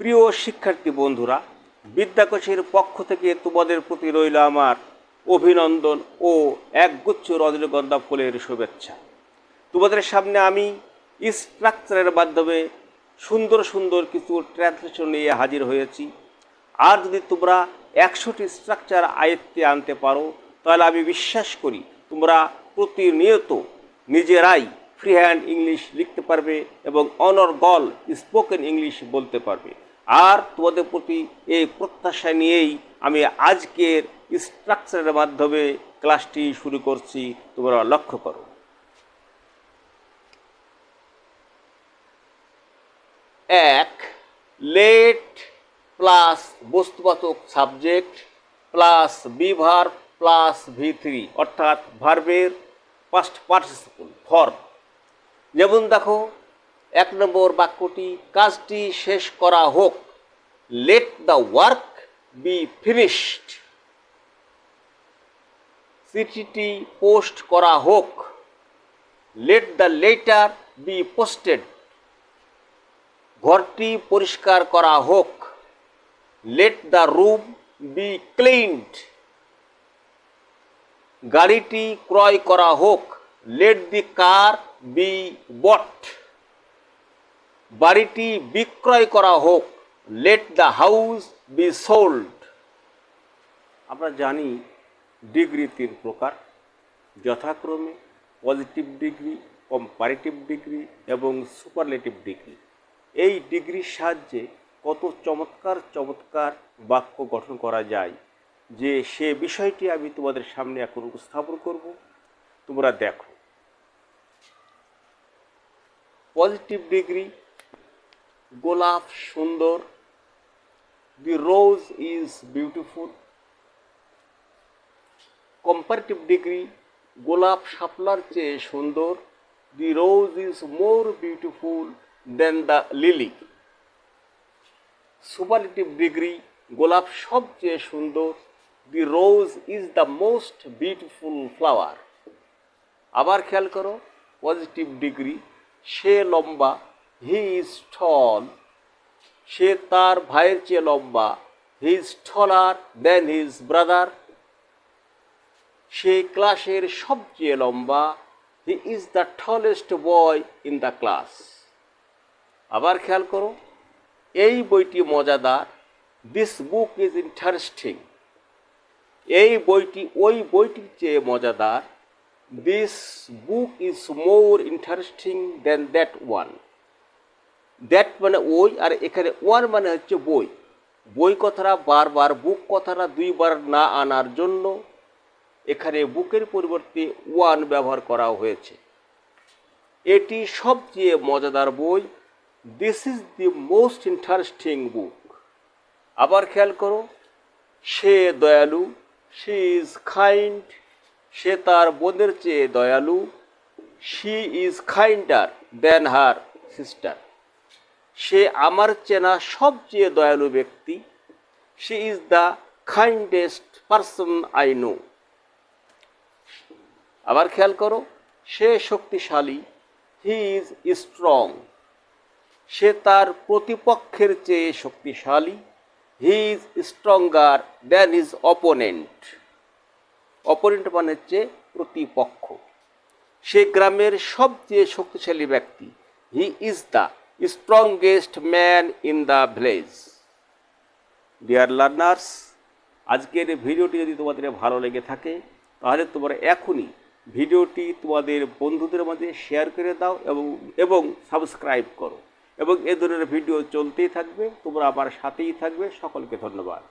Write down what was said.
প্রিয় শিক্ষার্থী বন্ধুরা, বিদ্যাকোষের পক্ষ থেকে তোমাদের প্রতি রইল আমার অভিনন্দন ও একগুচ্ছ রজনীগন্ধা ফুলের শুভেচ্ছা। তোমাদের সামনে আমি স্ট্রাকচারের মাধ্যমে সুন্দর সুন্দর কিছু ট্রান্সলেশন নিয়ে হাজির হয়েছি। আর যদি তোমরা 100টি স্ট্রাকচার আয়ত্তে আনতে পারো, তাহলে আমি বিশ্বাস করি তোমরা প্রতিনিয়ত নিজেরাই ফ্রি হ্যান্ড ইংলিশ লিখতে পারবে এবং অনর্গল স্পোকেন ইংলিশ বলতে পারবে। আর তোমাদের প্রতি এই প্রত্যাশা নিয়েই আমি আজকের স্ট্রাকচারের মাধ্যমে ক্লাসটি শুরু করছি। তোমরা লক্ষ্য করো। এক, লেট প্লাস বস্তুবাচক subject plus be verb plus V3, অর্থাৎ ভার্বের পাস্ট পার্টিসিপল ফর্ম। যেমন দেখো 1 নম্বর বাক্যটি, কাজটি শেষ করা হোক। Let the work be finished. চিঠিটি পোস্ট করা হোক। Let the letter be posted. ঘরটি পরিষ্কার করা হোক। Let the room be cleaned. গাড়িটি ক্রয় করা হোক। Let the car be bought. বাড়িটি বিক্রয় করা হোক। Let the house be sold. আমরা জানি ডিগ্রি 3 প্রকার, যথাক্রমে পজিটিভ ডিগ্রি, কম্পারেটিভ ডিগ্রি এবং সুপারলেটিভ ডিগ্রি। এই ডিগ্রির সাহায্যে কত চমৎকার চমৎকার বাক্য গঠন করা যায়, যে সে বিষয়টি আমি তোমাদের সামনে এখন উপস্থাপন করব। তোমরা দেখো, পজিটিভ ডিগ্রি, গোলাপ সুন্দর। The rose is beautiful. Comparative degree, গোলাপ শাপলার চেয়ে সুন্দর। The rose is more beautiful than the lily. Superlative degree, গোলাপ সবচেয়ে সুন্দর। The rose is the most beautiful flower. আবার খেয়াল করো, পজিটিভ ডিগ্রি, সে লম্বা। He is tall. সে তার ভাইয়ের চেয়ে লম্বা। He is taller than his brother. সে ক্লাসের সবচেয়ে লম্বা। He is the tallest boy in the class. আবার খেয়াল করো, এই বইটি মজাদার। This book is interesting. এই বইটি ওই বইটির চেয়ে মজাদার। This book is more interesting than that one. That মানে ওই, আর এখানে ওয়ান মানে হচ্ছে বই। বই কথাটা বারবার, বুক কথাটা 2 বার না আনার জন্য এখানে বুকের পরিবর্তে ওয়ান ব্যবহার করা হয়েছে। এটি সবচেয়ে মজাদার বই। This is the most interesting book. আবার খেয়াল করো, সে দয়ালু। She is kind. সে তার বোনের চেয়ে দয়ালু। She is kinder than her sister. সে আমার চেনা সবচেয়ে দয়ালু ব্যক্তি। She is the kindest person I know. আবার খেয়াল করো, সে শক্তিশালী। He is strong. সে তার প্রতিপক্ষের চেয়ে শক্তিশালী। He is stronger than his opponent. Opponent মানে হচ্ছে প্রতিপক্ষ। সে গ্রামের সবচেয়ে শক্তিশালী ব্যক্তি। হি is the strongest man in the village. Dear learners, আজকের ভিডিওটি যদি তোমাদের ভালো লেগে থাকে, তাহলে তোমরা এখনই ভিডিওটি তোমাদের বন্ধুদের মাঝে শেয়ার করে দাও এবং সাবস্ক্রাইব করো, এবং এ ধরনের ভিডিও চলতেই থাকবে। তোমরা আমার সাথেই থাকবে। সকলকে ধন্যবাদ।